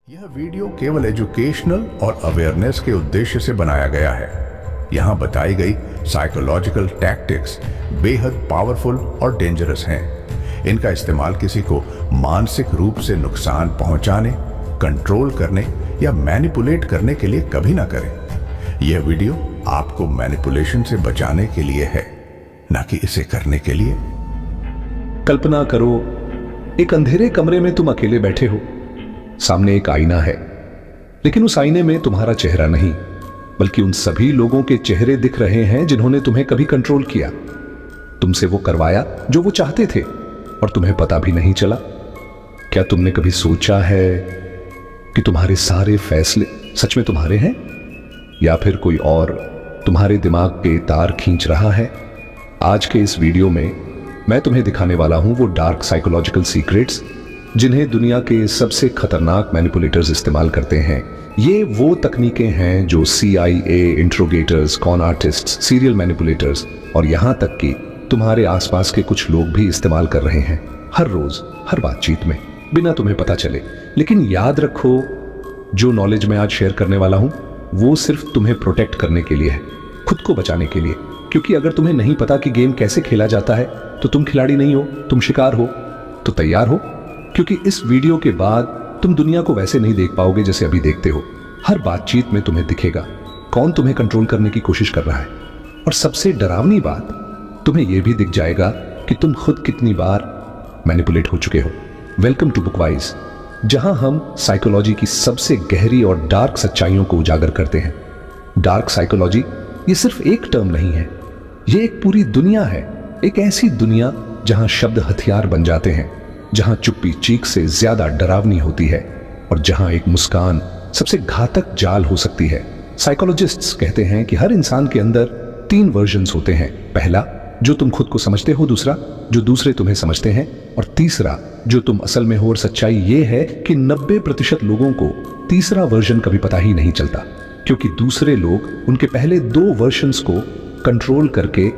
यह वीडियो केवल एजुकेशनल और अवेयरनेस के उद्देश्य से बनाया गया है। यहाँ बताई गई साइकोलॉजिकल टैक्टिक्स बेहद पावरफुल और डेंजरस हैं। इनका इस्तेमाल किसी को मानसिक रूप से नुकसान पहुंचाने, कंट्रोल करने या मैनिपुलेट करने के लिए कभी ना करें। यह वीडियो आपको मैनिपुलेशन से बचाने के लिए है, ना कि इसे करने के लिए। कल्पना करो, एक अंधेरे कमरे में तुम अकेले बैठे हो। सामने एक आईना है, लेकिन उस आईने में तुम्हारा चेहरा नहीं, बल्कि उन सभी लोगों के चेहरे दिख रहे हैं जिन्होंने तुम्हें कभी कंट्रोल किया, तुमसे वो करवाया जो वो चाहते थे, और तुम्हें पता भी नहीं चला। क्या तुमने कभी सोचा है कि तुम्हारे सारे फैसले सच में तुम्हारे हैं, या फिर कोई और तुम्हारे दिमाग के तार खींच रहा है? आज के इस वीडियो में मैं तुम्हें दिखाने वाला हूं वो डार्क साइकोलॉजिकल सीक्रेट्स जिन्हें दुनिया के सबसे खतरनाक मैनिपुलेटर्स इस्तेमाल करते हैं। ये वो तकनीकें हैं जो CIA, interrogators, con artists, serial manipulators और यहां तक कि तुम्हारे आसपास के कुछ लोग भी इस्तेमाल कर रहे हैं, हर रोज, हर बातचीत में, बिना तुम्हें पता चले। लेकिन याद रखो, जो नॉलेज मैं आज शेयर करने वाला हूं वो सिर्फ तुम्हें प्रोटेक्ट करने के लिए है, खुद को बचाने के लिए। क्योंकि अगर तुम्हें नहीं पता कि गेम कैसे खेला जाता है तो तुम खिलाड़ी नहीं हो, तुम शिकार हो। तो तैयार हो, क्योंकि इस वीडियो के बाद तुम दुनिया को वैसे नहीं देख पाओगे जैसे अभी देखते हो। हर बातचीत में तुम्हें दिखेगा कौन तुम्हें कंट्रोल करने की कोशिश कर रहा है, और सबसे डरावनी बात, तुम्हें यह भी दिख जाएगा कि तुम खुद कितनी बार मैनिपुलेट हो चुके हो। वेलकम टू बुकवाइज, जहां हम साइकोलॉजी की सबसे गहरी और डार्क सच्चाइयों को उजागर करते हैं। डार्क साइकोलॉजी ये सिर्फ एक टर्म नहीं है, ये एक पूरी दुनिया है। एक ऐसी दुनिया जहां शब्द हथियार बन जाते हैं, जहां चुप्पी चीख से ज्यादा डरावनी होती है, और जहां एक मुस्कान सबसे घातक जाल हो सकती है। साइकोलॉजिस्ट्स कहते हैं कि हर इंसान के अंदर 3 वर्जन्स होते हैं। पहला, जो तुम खुद को समझते हो, दूसरा, जो दूसरे तुम्हें समझते हैं, और तीसरा, जो तुम असल में हो। और सच्चाई यह है कि 90% लोगों को तीसरा वर्जन कभी पता ही नहीं चलता, क्योंकि दूसरे लोग उनके पहले 2 वर्जन्स को कंट्रोल करके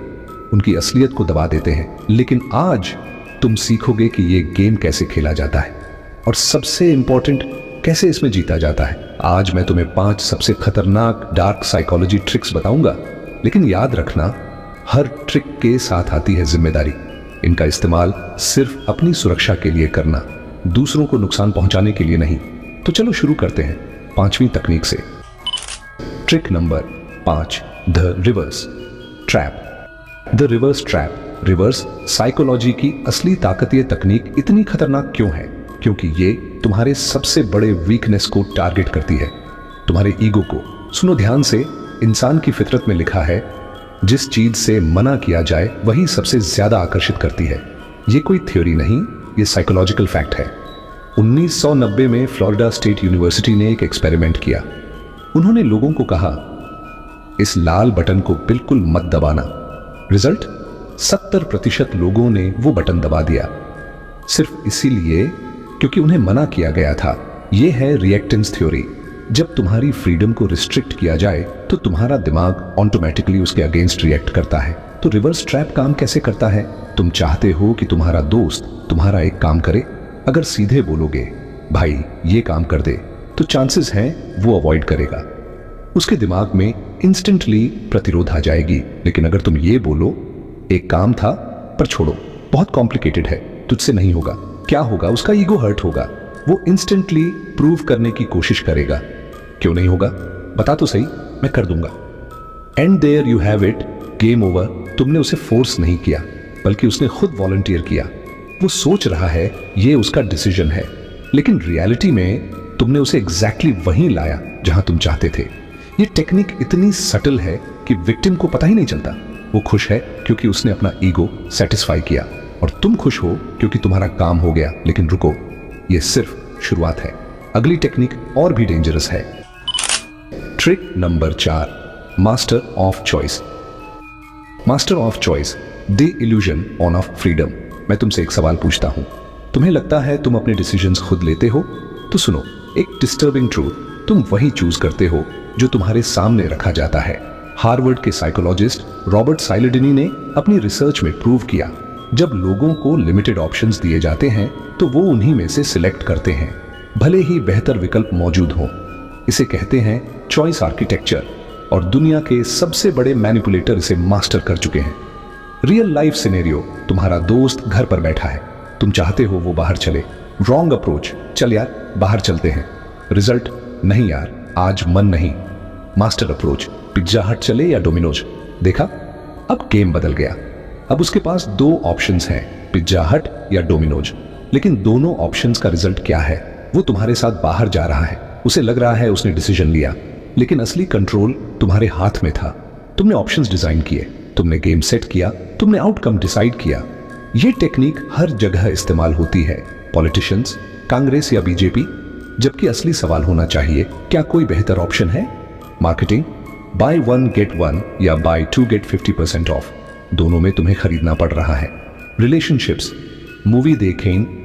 उनकी असलियत को दबा देते हैं। लेकिन आज तुम सीखोगे कि ये गेम कैसे खेला जाता है, और सबसे इंपॉर्टेंट, कैसे इसमें जीता जाता है। आज मैं तुम्हें 5 सबसे खतरनाक डार्क साइकोलॉजी ट्रिक्स बताऊंगा, लेकिन याद रखना, हर ट्रिक के साथ आती है जिम्मेदारी। इनका इस्तेमाल सिर्फ अपनी सुरक्षा के लिए करना, दूसरों को नुकसान पहुंचाने के लिए नहीं। तो चलो शुरू करते हैं 5वीं तकनीक से। Trick number 5, the reverse trap. The reverse trap, reverse psychology की असली ताकत। ये तकनीक इतनी खतरनाक क्यों है? क्योंकि ये तुम्हारे सबसे बड़े वीकनेस को टारगेट करती है, तुम्हारे ईगो को। सुनो ध्यान से, इंसान की फितरत में लिखा है, जिस चीज से मना किया जाए वही सबसे ज्यादा आकर्षित करती है। ये कोई थ्योरी नहीं, ये साइकोलॉजिकल फैक्ट है। 1990 में फ्लोरिडा स्टेट यूनिवर्सिटी ने एक एक्सपेरिमेंट किया। उन्होंने लोगों को कहा, इस लाल बटन को बिल्कुल मत दबाना। रिजल्ट, 70% लोगों ने वो बटन दबा दिया, सिर्फ इसीलिए क्योंकि उन्हें मना किया गया था। यह है रिएक्टेंस थ्योरी। जब तुम्हारी फ्रीडम को रिस्ट्रिक्ट किया जाए तो तुम्हारा दिमाग ऑटोमेटिकली उसके अगेंस्ट रिएक्ट करता है। तो रिवर्स ट्रैप काम कैसे करता है? तुम चाहते हो कि तुम्हारा दोस्त तुम्हारा एक काम करे, अगर सीधे बोलोगे, भाई ये काम कर दे, तो चांसेस हैं वो अवॉइड करेगा। उसके दिमाग में इंस्टेंटली प्रतिरोध आ जाएगी। लेकिन अगर तुम ये बोलो, एक काम था पर छोड़ो, बहुत कॉम्प्लिकेटेड है, तुझसे नहीं होगा, क्या होगा? उसका ईगो हर्ट होगा, वो इंस्टेंटली प्रूव करने की कोशिश करेगा। क्यों नहीं होगा? बता तो सही, मैं कर दूंगा। And there you have it, game over. तुमने उसे फोर्स नहीं किया, बल्कि उसने खुद वॉलंटियर किया। वो सोच रहा है ये उसका डिसीजन है, लेकिन रियलिटी में तुमने उसे एग्जैक्टली वहीं लाया जहां तुम चाहते थे। ये टेक्निक इतनी सटल है कि विक्टिम को पता ही नहीं चलता। वो खुश है क्योंकि उसने अपना ईगो सेटिस्फाई किया, और तुम खुश हो क्योंकि तुम्हारा काम हो गया। लेकिन रुको, ये सिर्फ शुरुआत है, अगली टेक्निक और भी डेंजरस है। Trick number 4, master of choice. Master of choice, the illusion on off freedom. मैं तुमसे एक सवाल पूछता हूं, तुम्हें लगता है तुम अपने डिसीजंस खुद लेते हो? तो सुनो, एक डिस्टर्बिंग ट्रूथ, तुम वही चूज करते हो जो तुम्हारे सामने रखा जाता है। हार्वर्ड के साइकोलॉजिस्ट रॉबर्ट साइलेडिनी ने अपनी रिसर्च में प्रूव किया, जब लोगों को लिमिटेड ऑप्शंस दिए जाते हैं तो वो उन्हीं में से सिलेक्ट करते हैं। भले ही बेहतर विकल्प मौजूद हों। इसे कहते हैं चॉइस आर्किटेक्चर और दुनिया के सबसे बड़े मैनिपुलेटर इसे मास्टर कर चुके हैं। रियल लाइफ सिनेरियो, तुम्हारा दोस्त घर पर बैठा है, तुम चाहते हो वो बाहर चले। रॉन्ग अप्रोच, चल यार बाहर चलते हैं। रिजल्ट, नहीं यार आज मन नहीं। मास्टर अप्रोच, पिज्जा हट चले या डोमिनोज। देखा, अब गेम बदल गया। अब उसके पास दो ऑप्शंस हैं, पिज्जा हट या डोमिनोज। लेकिन दोनों ऑप्शंस का रिजल्ट क्या है? वो तुम्हारे साथ बाहर जा रहा है, उसे लग रहा है उसने डिसीजन लिया, लेकिन असली कंट्रोल तुम्हारे हाथ में था। तुमने ऑप्शंस डिजाइन किए, तुमने गेम सेट किया, तुमने आउटकम डिसाइड किया। यह टेक्निक हर जगह इस्तेमाल होती है, पॉलिटिशियंस, कांग्रेस या बीजेपी। जबकि असली सवाल होना चाहिए, क्या कोई बेहतर ऑप्शन है? मार्केटिंग, बाय 1 गेट 1 या बाय 2 गेट 50% ऑफ, दोनों में तुम्हें खरीदना पड़ रहा है। रिलेशनशिप्स, मूवी देखें